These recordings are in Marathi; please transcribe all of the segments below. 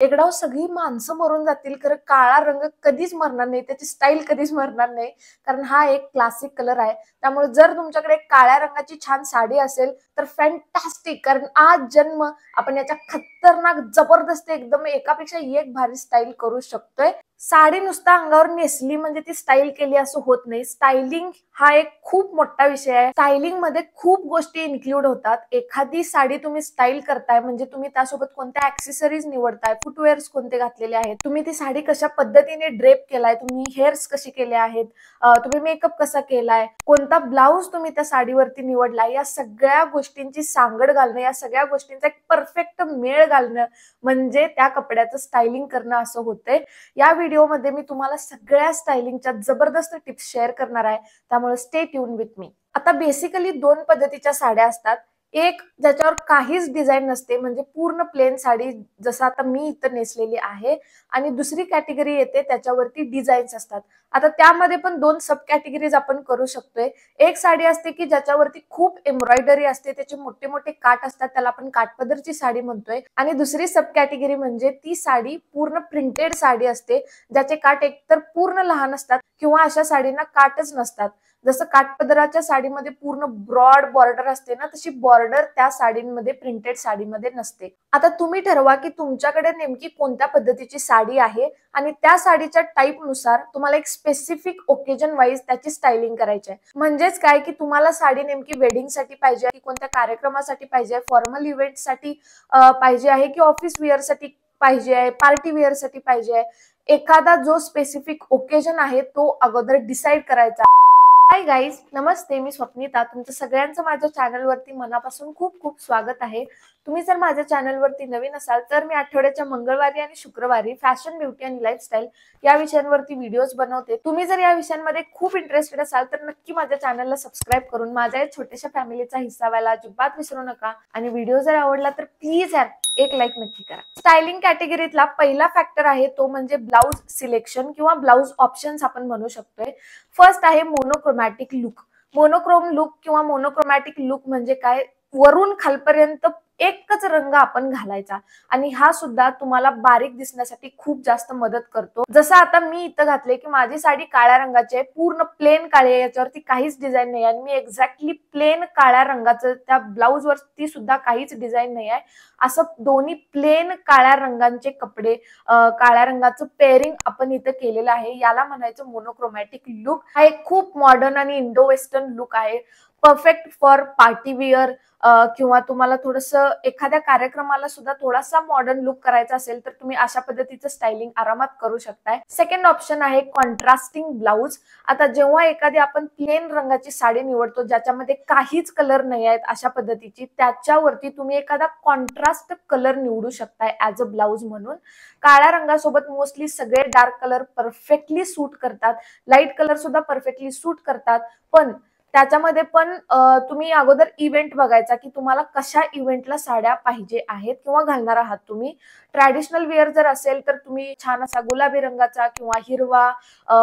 एकदा सगळी माणसं मरून जातील, खरं काळा रंग कधीच मरणार नाही, त्याची स्टाईल कधीच मरणार नाही. कारण हा एक क्लासिक कलर आहे. त्यामुळे जर तुमच्याकडे काळ्या रंगाची छान साडी असेल तर फॅन्टास्टिक, कारण आज जन्म आपण याच्या खतरनाक जबरदस्त एकदम एकापेक्षा एक भारी स्टाईल करू शकतोय. साडी नुसता अंगावर नेसली म्हणजे ती स्टाईल केली असं होत नाही. स्टायलिंग हा एक खूप मोठा विषय आहे. स्टायलिंग मध्ये खूप गोष्टी इन्क्लूड होतात. एखादी साडी तुम्ही स्टाईल करताय म्हणजे तुम्ही त्यासोबत कोणत्या ऍक्सेसरीज निवडताय, फुटवेअर्स कोणते घातलेले आहेत, तुम्ही ती साडी कशा पद्धतीने ड्रेप केलाय, तुम्ही हेअर्स कशी केले आहेत, तुम्ही मेकअप कसा केलाय, कोणता ब्लाऊज तुम्ही त्या साडीवरती निवडलाय, या सगळ्या गोष्टींची सांगड घालणं, या सगळ्या गोष्टींचा एक परफेक्ट मेळ घालणं म्हणजे त्या कपड्याचं स्टायलिंग करणं असं होतंय. या व्हिडिओमध्ये मी तुम्हाला सगळ्या स्टायलिंगच्या जबरदस्त टिप्स शेअर करणार आहे. त्यामुळे स्टे ट्यून विथ मी. आता बेसिकली दोन पद्धतीच्या साड्या असतात. एक ज्याच्यावर काहीच डिझाईन नसते म्हणजे पूर्ण प्लेन साडी, जसं आता मी इथं नेसलेली आहे, आणि दुसरी कॅटेगरी येते त्याच्यावरती डिझाईन्स असतात. आता त्यामध्ये पण दोन सब कॅटेगरीज आपण करू शकतोय. एक साडी असते की ज्याच्यावरती खूप एम्ब्रॉयडरी असते, त्याचे मोठे मोठे काठ असतात, त्याला आपण काठपदरची साडी म्हणतोय. आणि दुसरी सब कॅटेगरी म्हणजे ती साडी पूर्ण प्रिंटेड साडी असते, ज्याचे काठ एकतर पूर्ण लहान असतात किंवा अशा साडींना काठच नसतात. जसं काठपदराच्या साडीमध्ये पूर्ण ब्रॉड बॉर्डर असते ना, तशी बॉर्डर त्या साडींमध्ये, प्रिंटेड साडीमध्ये नसते. आता तुम्ही ठरवा की तुमच्याकडे नेमकी कोणत्या पद्धतीची साडी आहे आणि त्या साडीच्या टाईप नुसार तुम्हाला एक स्पेसिफिक ओकेजन वाईज त्याची स्टायलिंग करायची आहे. म्हणजेच काय की तुम्हाला साडी नेमकी वेडिंग साठी पाहिजे की कोणत्या कार्यक्रमासाठी पाहिजे, फॉर्मल इव्हेंट साठी पाहिजे आहे की ऑफिस वेअर साठी पाहिजे आहे, पार्टी वेअर साठी पाहिजे आहे. एखादा जो स्पेसिफिक ओकेजन आहे तो अगोदर डिसाईड करायचा. हाय गाईज, नमस्ते. मी स्वप्निता. तुमचं सगळ्यांचं माझ्या चॅनलवरती मनापासून खूप खूप स्वागत आहे. तुम्ही जर माझ्या चॅनलवरती नवीन असाल तर मी आठवड्याच्या मंगळवारी आणि शुक्रवारी फॅशन, ब्युटी आणि लाईफस्टाईल या विषयांवरती व्हिडिओज बनवते. तुम्ही जर या विषयांमध्ये खूप इंटरेस्टेड असाल तर नक्की माझ्या चॅनलला सबस्क्राईब करून माझ्या या छोट्याशा फॅमिलीचा हिस्सा व्हायला अजिबात विसरू नका. आणि व्हिडिओ जर आवडला तर प्लीज यार एक लाईक नक्की करा. स्टायलिंग कॅटेगरीतला पहिला फॅक्टर आहे तो म्हणजे ब्लाउज सिलेक्शन किंवा ब्लाउज ऑप्शन्स आपण म्हणू शकतोय. फर्स्ट आहे मोनोक्रोमॅटिक लुक. मोनोक्रोम लुक किंवा मोनोक्रोमॅटिक लुक म्हणजे काय, वरून खालपर्यंत एकच रंग आपण घालायचा आणि हा सुद्धा तुम्हाला बारीक दिसण्यासाठी खूप जास्त मदत करतो. जसं आता मी इथं घातले की माझी साडी काळ्या रंगाची आहे, पूर्ण प्लेन काळी आहे, याच्यावरती काहीच डिझाईन नाही आणि मी एक्झॅक्टली प्लेन काळ्या रंगाचं, त्या ब्लाउज वरती सुद्धा काहीच डिझाईन नाही आहे, असं दोन्ही प्लेन काळ्या रंगांचे कपडे, काळ्या रंगाचं पेअरिंग आपण इथं केलेलं आहे. याला म्हणायचं मोनोक्रोमॅटिक लुक. हा एक खूप मॉडर्न आणि इंडो वेस्टर्न लुक आहे, परफेक्ट फॉर पार्टी वेअर किंवा तुम्हाला थोडस एखाद्या कार्यक्रमाला सुद्धा थोडासा मॉडर्न लुक करायचा असेल तर तुम्ही अशा पद्धतीचं स्टायलिंग आरामात करू शकताय. सेकंड ऑप्शन आहे कॉन्ट्रास्टिंग ब्लाउज. आता जेव्हा एखादी आपण प्लेन रंगाची साडी निवडतो ज्याच्यामध्ये काहीच कलर नाही आहेत अशा पद्धतीची, त्याच्यावरती तुम्ही एखादा कॉन्ट्रास्ट कलर निवडू शकताय ऍज अ ब्लाउज म्हणून. काळ्या रंगासोबत मोस्टली सगळे डार्क कलर परफेक्टली सूट करतात, लाईट कलर सुद्धा परफेक्टली सूट करतात. पण त्याच्यामध्ये पण तुम्ही अगोदर इव्हेंट बघायचा की तुम्हाला कशा इव्हेंटला साड्या पाहिजे आहेत किंवा घालणार आहात. तुम्ही ट्रॅडिशनल वेअर जर असेल तर तुम्ही छान असा गुलाबी रंगाचा किंवा हिरवा,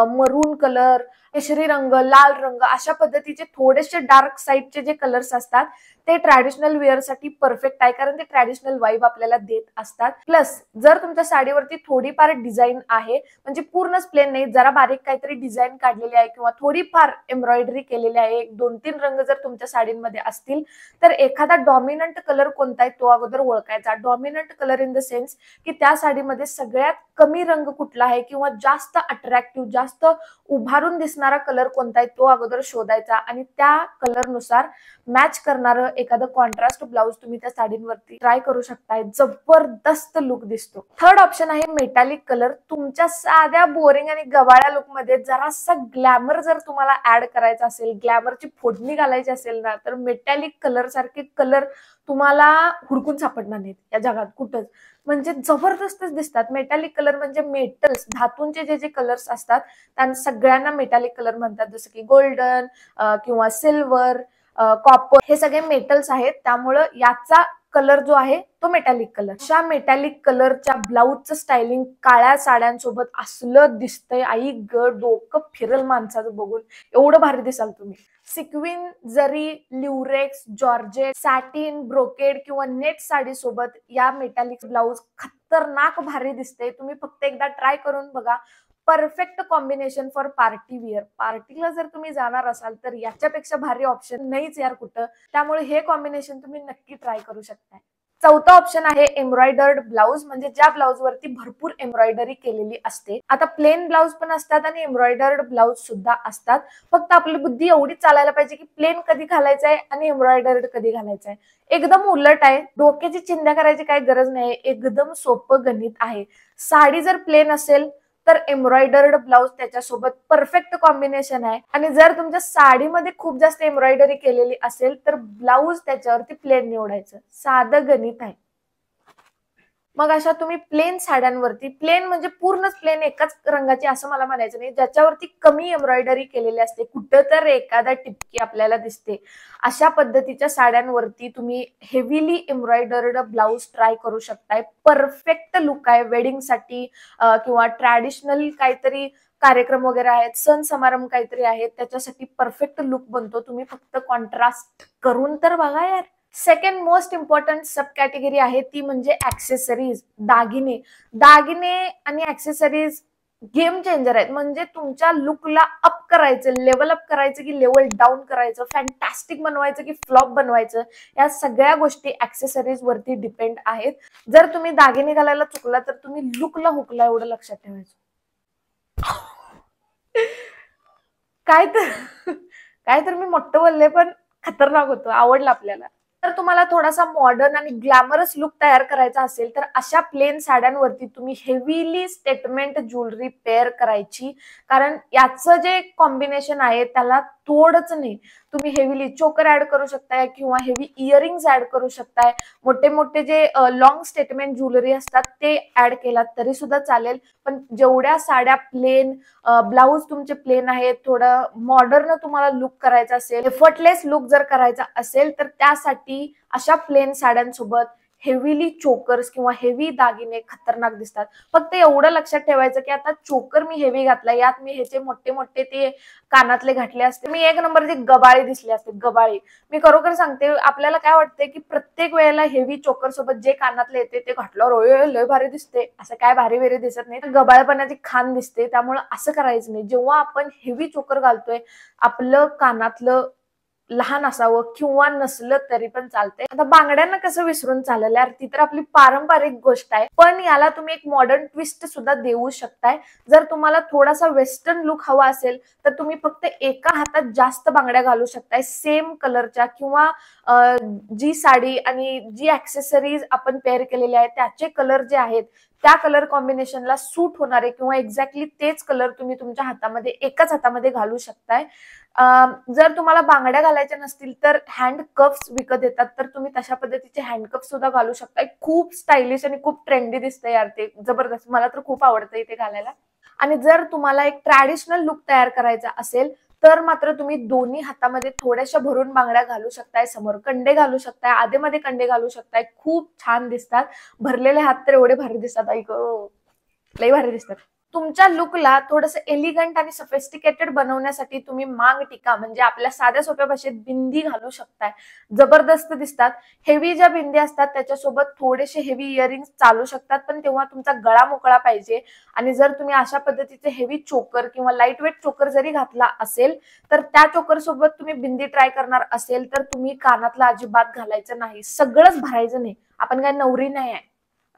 मरून कलर, केशरी रंग, लाल रंग अशा पद्धतीचे थोडेसे डार्क साईडचे जे कलर्स असतात ते ट्रॅडिशनल वेअर साठी परफेक्ट आहे, कारण ते ट्रॅडिशनल वाईब आपल्याला देत असतात. प्लस जर तुमच्या साडीवरती थोडीफार डिझाईन आहे, म्हणजे पूर्णच प्लेन नाही, जरा बारीक काहीतरी डिझाईन काढलेली आहे किंवा थोडीफार एम्ब्रॉयडरी केलेली आहे, एक दोन तीन रंग जर तुमच्या साडींमध्ये असतील तर एखादा डॉमिनंट कलर कोणता आहे तो अगोदर ओळखायचा. Dominant colour in the sense की त्या साडीमध्ये सगळ्यात कमी रंग कुठला आहे किंवा जास्त अट्रॅक्टिव्ह, जास्त उभारून दिसणारा कलर कोणता आहे तो अगोदर शोधायचा आणि त्या कलर नुसार मॅच करणारं एखादं कॉन्ट्रास्ट ब्लाउज तुम्ही त्या साडींवरती ट्राय करू शकताय. जबरदस्त लुक दिसतो. थर्ड ऑप्शन आहे मेटालिक कलर. तुमच्या साध्या बोरिंग आणि गवाळ्या लुक मध्ये जरासा ग्लॅमर जर तुम्हाला ऍड करायचा असेल, ग्लॅमरची फोडणी घालायची असेल ना, तर मेटॅलिक कलर सारखे कलर तुम्हाला हुडकून सापडणार नाहीत या जगात कुठंच. म्हणजे जबरदस्तच दिसतात. मेटॅलिक कलर म्हणजे मेटल्स, धातूंचे जे जे कलर्स असतात त्यांना सगळ्यांना मेटॅलिक कलर म्हणतात, जसं की गोल्डन किंवा सिल्वर, कॉपर, हे सगळे मेटल्स आहेत. त्यामुळं याचा कलर जो आहे तो मेटॅलिक कलर. अशा मेटॅलिक कलरच्या ब्लाउजचं स्टायलिंग काळ्या साड्यांसोबत असलं दिसतंय, आई ग डोकं फिरल माणसाचं बघून, एवढं भारी दिसाल तुम्ही. सिक्विन, जरी, ल्युरेक्स, जॉर्जेट, सॅटिन, ब्रोकेड किंवा नेट साडी सोबत या मेटॅलिक ब्लाउज खतरनाक भारी दिसते. तुम्ही फक्त एकदा ट्राय करून बघा. Perfect combination for party wear. पार्टीला जर तुम्ही जाणार असाल तर याच्यापेक्षा भारी ऑप्शन नाहीच यार कुठं. त्यामुळे हे कॉम्बिनेशन तुम्ही नक्की ट्राय करू शकताय. चौथा ऑप्शन आहे एम्ब्रॉयडर्ड ब्लाउज, म्हणजे ज्या ब्लाउज वरती भरपूर एम्ब्रॉयडरी केलेली असते. आता प्लेन ब्लाउज पण असतात आणि एम्ब्रॉयडर्ड ब्लाउज सुद्धा असतात. फक्त आपली बुद्धी एवढी चालायला पाहिजे की प्लेन कधी घालायचंय आणि एम्ब्रॉयडर्ड कधी घालायचंय. एकदम उलट आहे. डोक्याची चिंता करायची काही गरज नाही. एकदम सोपं गणित आहे. साडी जर प्लेन असेल तर एम्ब्रॉयडर्ड ब्लाउज त्याच्यासोबत परफेक्ट कॉम्बिनेशन आहे. आणि जर तुमच्या साडीमध्ये खूप जास्त एम्ब्रॉयडरी केलेली असेल तर ब्लाउज त्याच्यावरती प्लेन निवडायचं. साधं गणित आहे. मग अशा तुम्ही प्लेन साड्यांवरती, प्लेन म्हणजे पूर्णच प्लेन एकाच रंगाची असं मला म्हणायचं नाही, ज्याच्यावरती कमी एम्ब्रॉयडरी केलेली असते, कुठं तर एखादा टिपकी आपल्याला दिसते, अशा पद्धतीच्या साड्यांवरती तुम्ही हेवीली एम्ब्रॉयडर्ड ब्लाउज ट्राय करू शकताय. परफेक्ट लुक आहे वेडिंगसाठी किंवा ट्रॅडिशनल काहीतरी कार्यक्रम वगैरे आहेत, सण समारंभ काहीतरी आहेत, त्याच्यासाठी परफेक्ट लुक बनतो. तुम्ही फक्त कॉन्ट्रास्ट करून तर बघा यार. सेकंड मोस्ट इम्पॉर्टंट सब कॅटेगरी आहे ती म्हणजे ऍक्सेसरीज, दागिने. दागिने आणि ऍक्सेसरीज गेम चेंजर आहेत. म्हणजे तुमच्या लुकला अप करायचं, लेवल अप करायचं की लेवल डाऊन करायचं, फॅन्टॅस्टिक बनवायचं की फ्लॉप बनवायचं, या सगळ्या गोष्टी ऍक्सेसरीज वरती डिपेंड आहेत. जर तुम्ही दागिने घालायला चुकला तर तुम्ही लुकला हुकला, एवढं लक्षात ठेवायचं. काय तर काय तर मी मोठं बोलले पण खतरनाक होतं, आवडलं आपल्याला. तर तुम्हाला थोडासा मॉडर्न आणि ग्लॅमरस लुक तयार करायचा असेल तर अशा प्लेन साड्यांवरती तुम्ही हेवीली स्टेटमेंट ज्वेलरी पेअर करायची. कारण याचं जे कॉम्बिनेशन आहे त्याला तोडच नाही. तुम्ही हेवीली चोकर ऍड करू शकताय किंवा हेवी इयरिंग्स ऍड करू शकताय. मोठे मोठे जे लॉंग स्टेटमेंट ज्वेलरी असतात ते ऍड केलात तरी सुद्धा चालेल. पण जेवढ्या साड्या प्लेन, ब्लाऊज तुमचे प्लेन आहेत, थोडं मॉडर्न तुम्हाला लुक करायचा असेल, एफर्टलेस लुक जर करायचा असेल तर त्यासाठी अशा प्लेन साड्यांसोबत हेवीली चोकर्स किंवा हेवी दागिने खतरनाक दिसतात. फक्त एवढं लक्षात ठेवायचं की आता चोकर मी हेवी घातला, यात मी ह्याचे मोठे मोठे ते कानातले घातले असते, मी एक नंबरची गबाळी दिसली असते, गबाळी. मी खरोखर सांगते, आपल्याला काय वाटतंय की प्रत्येक वेळेला हेवी चोकर सोबत जे कानातले येते ते घातल्यावर लय भारी दिसते, असं काय भारी वेरी दिसत नाही. गबाळपणाची खान दिसते. त्यामुळे असं करायचं नाही. जेव्हा आपण हेवी चोकर घालतोय, आपलं कानातलं लहान असावं किंवा नसलं तरी पण चालतंय. आता बांगड्यांना कसं विसरून चालेल यार, ती तर आपली पारंपरिक गोष्ट आहे. पण याला तुम्ही एक मॉडर्न ट्विस्ट सुद्धा देऊ शकताय. जर तुम्हाला थोडासा वेस्टर्न लुक हवा असेल तर तुम्ही फक्त एका हातात जास्त बांगड्या घालू शकताय सेम कलरच्या, किंवा जी साडी आणि जी ऍक्सेसरीज आपण पेअर केलेले आहेत त्याचे कलर जे आहेत त्या कलर कॉम्बिनेशनला सूट होणारे किंवा एक्झॅक्टली तेच कलर तुम्ही तुमच्या हातामध्ये एकाच हातामध्ये घालू शकताय. जर तुम्हाला बांगड्या घालायच्या नसतील तर हँड कफ्स विकत येतात, तर तुम्ही तशा पद्धतीचे हँड कफ सुद्धा घालू शकताय. खूप स्टायलिश आणि खूप ट्रेंडी दिसतंय यार ते, जबरदस्त. मला तर खूप आवडतं इथे घालायला. आणि जर तुम्हाला एक ट्रॅडिशनल लुक तयार करायचा असेल तर मात्र तुम्ही दोन्ही हातामध्ये थोड्याशा भरून बांगड्या घालू शकताय, समोर कंडे घालू शकताय, आधेमध्ये कंडे घालू शकताय. खूप छान दिसतात. भरलेले हात तर एवढे भारी दिसतात, ऐक लई भारी दिसतात. तुमच्या लुकला थोडंसं एलिगंट आणि सफिस्टिकेटेड बनवण्यासाठी तुम्ही मांग टिका म्हणजे आपल्या साध्या सोप्या भाषेत बिंदी घालू शकताय. जबरदस्त दिसतात. हेवी ज्या बिंदी असतात त्याच्यासोबत थोडेसे हेवी इयरिंग्स चालू शकतात, पण तेव्हा तुमचा गळा मोकळा पाहिजे. आणि जर तुम्ही अशा पद्धतीचे हेवी चोकर किंवा लाईट वेट चोकर जरी घातला असेल तर त्या चोकर सोबत तुम्ही बिंदी ट्राय करणार असेल तर तुम्ही कानातला अजिबात घालायचं नाही, सगळंच भरायचं नाही. आपण काय नवरी नाही आहे.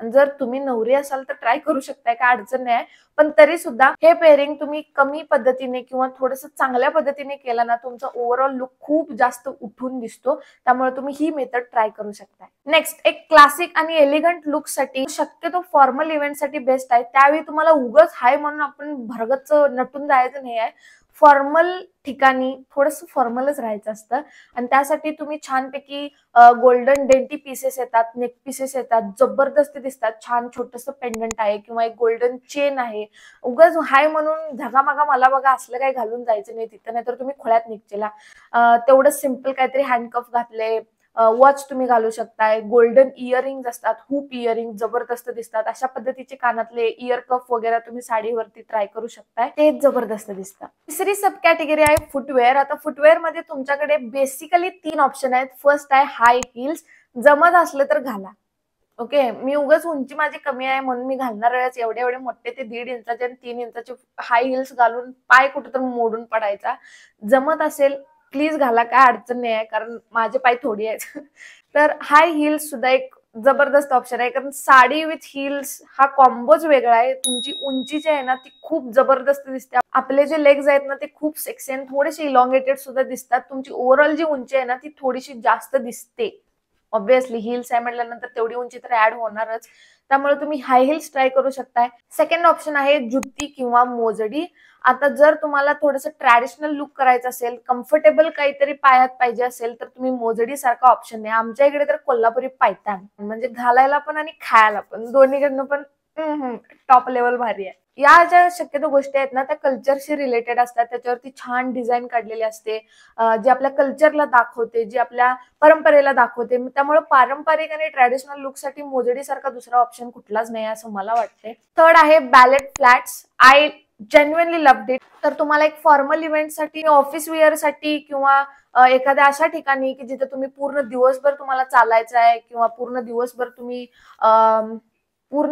जर तुम्ही नवरी असाल तर ट्राय करू शकताय, काय अडचण नाही. पण तरी सुद्धा हे पेअरिंग तुम्ही कमी पद्धतीने किंवा थोडस चांगल्या पद्धतीने केला ना, तुमचा ओव्हरऑल लुक खूप जास्त उठून दिसतो. त्यामुळे तुम्ही ही मेथड ट्राय करू शकताय. नेक्स्ट, एक क्लासिक आणि एलिगंट लुक साठी शक्यतो फॉर्मल इव्हेंट साठी बेस्ट आहे. त्यावेळी तुम्हाला उगाच हाय म्हणून आपण भरगच नटून जायचं नाही आहे. फॉर्मल ठिकाणी थोडंसं फॉर्मलच राहायचं असतं. आणि त्यासाठी तुम्ही छानपैकी गोल्डन डेंटी पीसेस येतात, नेक पीसेस येतात, जबरदस्त दिसतात. छान छोटंसं पेंडंट आहे किंवा एक गोल्डन चेन आहे. उगाच हाय म्हणून झगामागा मला बघा असलं काही घालून जायचं नाही तिथं, नाहीतर तुम्ही खोळ्यात निघचेला. तेवढं सिम्पल काहीतरी हँडकफ घातले, वॉच तुम्ही घालू शकताय. गोल्डन इयरिंग्स असतात, हुप इयरिंग जबरदस्त दिसतात. अशा पद्धतीचे कानातले इयर कफ वगैरे तुम्ही साडीवरती ट्राय करू शकताय, ते जबरदस्त दिसतात. तिसरी सब कॅटेगरी आहे फुटवेअर. आता फुटवेअर मध्ये तुमच्याकडे बेसिकली 3 ऑप्शन आहेत. फर्स्ट आहे हाय हिल्स, जमत असलं तर घाला. ओके, मी उगाच उंची माझी कमी आहे म्हणून मी घालणार वेळेस एवढे एवढे मोठे ते 1.5 इंचाचे आणि 3 इंचाचे हाय हिल्स घालून पाय कुठेतरी मोडून पडायचा. जमत असेल प्लीज घाला, काय अडचण नाही आहे, कारण माझे पाय थोडी आहेत. तर हाय हिल्स सुद्धा एक जबरदस्त ऑप्शन आहे, कारण साडी विथ हिल्स हा कॉम्बोच वेगळा आहे. तुमची उंची जी आहे ना ती खूप जबरदस्त दिसते. आपले जे लेग्स आहेत ना ते खूप सेक्सी आणि थोडेसे इलॉंगेटेड सुद्धा दिसतात. तुमची ओव्हरऑल जी उंची आहे ना ती थोडीशी जास्त दिसते. ऑब्विसली हिल्स आहे म्हटल्यानंतर तेवढी उंची तर ऍड होणारच. त्यामुळे तुम्ही हाय हिल्स ट्राय करू शकताय. सेकंड ऑप्शन आहे जुती किंवा मोजडी. आता जर तुम्हाला थोडंसं ट्रॅडिशनल लुक करायचं असेल, कम्फर्टेबल काहीतरी पायात पाहिजे असेल, तर तुम्ही मोजडी सारखा ऑप्शन आहे. आमच्या इकडे तर कोल्हापुरी पायतान म्हणजे घालायला पण आणि खायला पण दोन्हीकडनं पण टॉप लेवल भारी आहे. या ज्या शक्यतो गोष्टी आहेत ना त्या कल्चरशी रिलेटेड असतात. त्याच्यावरती छान डिझाईन काढलेली असते, जे आपल्या कल्चरला दाखवते, जी आपल्या परंपरेला दाखवते. त्यामुळे पारंपरिक आणि ट्रॅडिशनल लुक साठी मोजडी सारखा दुसरा ऑप्शन कुठलाच नाही असं मला वाटते. थर्ड आहे ballet flats. I genuinely loved it. तर तुम्हाला एक फॉर्मल इव्हेंटसाठी, ऑफिस वेअर साठी किंवा एखाद्या अशा ठिकाणी की जिथे तुम्ही पूर्ण दिवसभर तुम्हाला चालायचं आहे किंवा पूर्ण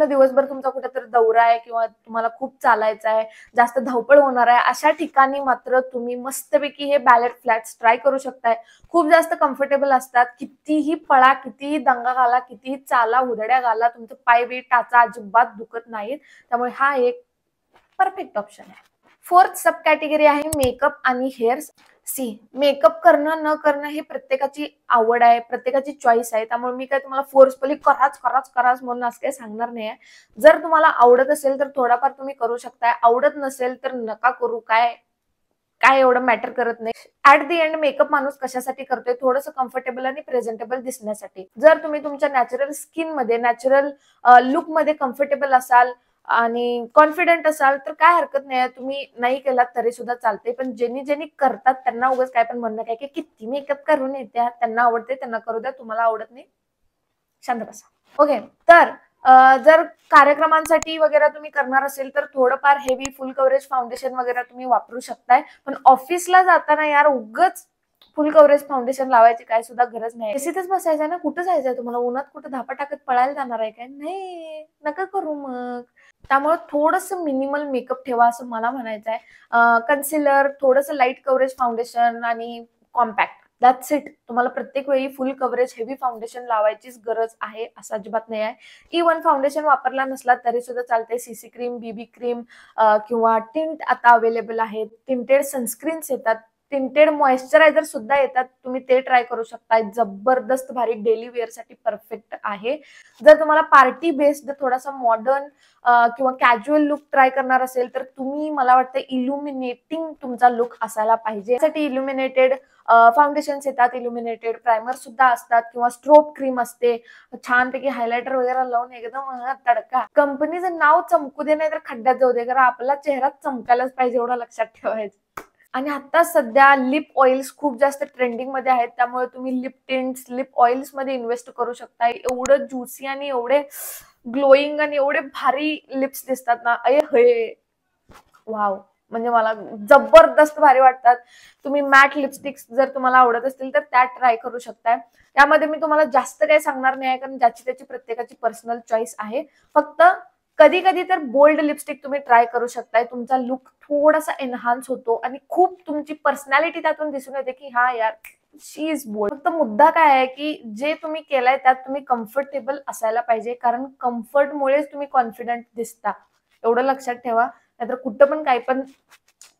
दिवसभर तुमचा कुठेतरी दौरा आहे किंवा तुम्हाला खूप चालायचं आहे, जास्त धावपळ होणार आहे, अशा ठिकाणी मात्र तुम्ही मस्तपैकी हे बॅलेट फ्लॅट्स ट्राय करू शकताय. खूप जास्त कम्फर्टेबल असतात. कितीही पळा, कितीही दंगा घाला, कितीही चाला, उधड्या घाला, तुमचं पाय बी टाचा अजिबात दुखत नाहीत. त्यामुळे हा एक परफेक्ट ऑप्शन आहे. फोर्थ सब कॅटेगरी आहे मेकअप आणि हेअर्स. मेकअप करणं न करणं हे प्रत्येकाची आवड आहे, प्रत्येकाची चॉईस आहे. त्यामुळे मी काय तुम्हाला फोर्सफुली कराच म्हणून असं काही सांगणार नाही. जर तुम्हाला आवडत असेल तर थोडाफार तुम्ही करू शकताय, आवडत नसेल तर नका करू. काय काय एवढं मॅटर करत नाही. ऍट दी एंड मेकअप माणूस कशासाठी करतोय, थोडंसं कम्फर्टेबल आणि प्रेझेंटेबल दिसण्यासाठी. जर तुम्ही तुमच्या नॅचरल स्किन मध्ये, नॅचरल लुक मध्ये कम्फर्टेबल असाल आणि कॉन्फिडंट असाल तर काय हरकत नाही. तुम्ही नाही केलात तरी सुद्धा चालते. पण ज्यांनी करतात त्यांना उगाच काय पण म्हणणं काय की किती मेकअप करून येत्या, त्यांना आवडते त्यांना करू द्या, तुम्हाला आवडत नाही शांत बसा. ओके, तर जर कार्यक्रमांसाठी वगैरे तुम्ही करणार असेल तर थोडंफार हेवी फुल कव्हरेज फाउंडेशन वगैरे तुम्ही वापरू शकताय. पण ऑफिसला जाताना यार उगाच फुल कव्हरेज फाउंडेशन लावायची काय सुद्धा गरज नाही. एसीतच बसायचं ना, कुठं जायचंय तुम्हाला, उन्हात कुठं धापा टाकत पळायला जाणार आहे काय, नाही नका करू मग. त्यामुळे थोडंसं मिनिमल मेकअप ठेवा असं मला म्हणायचं आहे. कन्सिलर, थोडंसं लाईट कव्हरेज फाउंडेशन आणि कॉम्पॅक्ट, दॅट्स इट. तुम्हाला प्रत्येक वेळी फुल कव्हरेज हेवी फाउंडेशन लावायचीच गरज आहे असं अजिबात नाही आहे. इव्हन फाउंडेशन वापरला नसला तरी सुद्धा चालते. सीसी क्रीम, बीबी क्रीम किंवा टिंट आता अवेलेबल आहेत. टिंटेड सनस्क्रीन्स येतात, टिंटेड मॉइश्चरायझर सुद्धा येतात, तुम्ही ते ट्राय करू शकता. जबरदस्त भारी डेली वेअर साठी परफेक्ट आहे. जर तुम्हाला पार्टी बेस्ड थोडासा मॉडर्न किंवा कॅज्युअल लुक ट्राय करणार असेल तर तुम्ही, मला वाटतं इल्युमिनेटिंग तुमचा लुक असायला पाहिजे. यासाठी इल्युमिनेटेड फाउंडेशन्स येतात, इल्युमिनेटेड प्रायमर सुद्धा असतात किंवा स्ट्रोब क्रीम असते. छानपैकी हायलायटर वगैरे लावून एकदम तडका. कंपनीचं नाव चमकू दे नाही तर खड्ड्यात जाऊ दे, कारण आपला चेहरा चमकायलाच पाहिजे एवढं लक्षात ठेवायचं. आणि आता सध्या लिप ऑइल्स खूप जास्त ट्रेंडिंग मध्ये आहेत. त्यामुळे तुम्ही लिप टिंट्स, लिप ऑइल्स मध्ये इन्व्हेस्ट करू शकता. एवढं ज्युसी आणि एवढे ग्लोईंग आणि एवढे भारी लिप्स दिसतात ना, अय हे वाव, म्हणजे मला जबरदस्त भारी वाटतात. तुम्ही मॅट लिपस्टिक्स जर तुम्हाला आवडत असतील तर त्या ट्राय करू शकताय. त्यामध्ये मी तुम्हाला जास्त काही सांगणार नाही कारण ज्याची त्याची प्रत्येकाची पर्सनल चॉईस आहे. फक्त कधी कधी तर बोल्ड लिपस्टिक तुम्ही ट्राय करू शकताय. तुमचा लुक थोडासा एनहान्स होतो आणि खूप तुमची पर्सनॅलिटी त्यातून दिसून येते की हा यार शी इज बोल्ड. फक्त मुद्दा काय आहे की जे तुम्ही केलाय त्यात तुम्ही कम्फर्टेबल असायला पाहिजे, कारण कम्फर्टमुळेच तुम्ही कॉन्फिडंट दिसता. एवढं लक्षात ठेवा, नाहीतर कुठं पण काय पण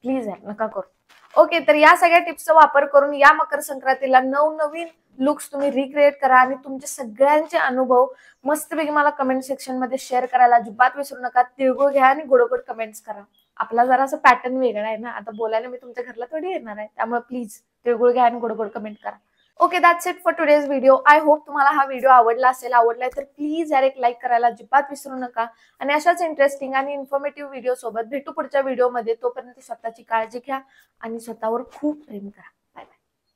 प्लीज आहे नका करू. ओके, तर या सगळ्या टिप्सचा वापर करून या मकर संक्रांतीला नवनवीन लुक्स तुम्ही रिक्रिएट करा आणि तुमचे सगळ्यांचे अनुभव मस्तपैकी मला कमेंट सेक्शन मध्ये शेअर करायला अजिबात विसरू नका. तिळगुळ घ्या आणि गोडगोड कमेंट्स करा. आपला जरा असं पॅटर्न वेगळा आहे ना, आता बोलायला मी तुमच्या घरला थोडी येणार आहे, त्यामुळे प्लीज तिळगुळ घ्या आणि गोडगोड कमेंट करा. Okay, that's it for today's video. I hope तुम्हाला हा व्हिडिओ आवडला असेल. आवडलाय तर प्लीज यार एक लाईक करायला अजिबात विसरू नका. आणि अशाच इंटरेस्टिंग आणि इन्फॉर्मेटिव्ह व्हिडिओ सोबत भेटू पुढच्या व्हिडिओमध्ये. तोपर्यंत स्वतःची काळजी घ्या आणि स्वतःवर खूप प्रेम करा.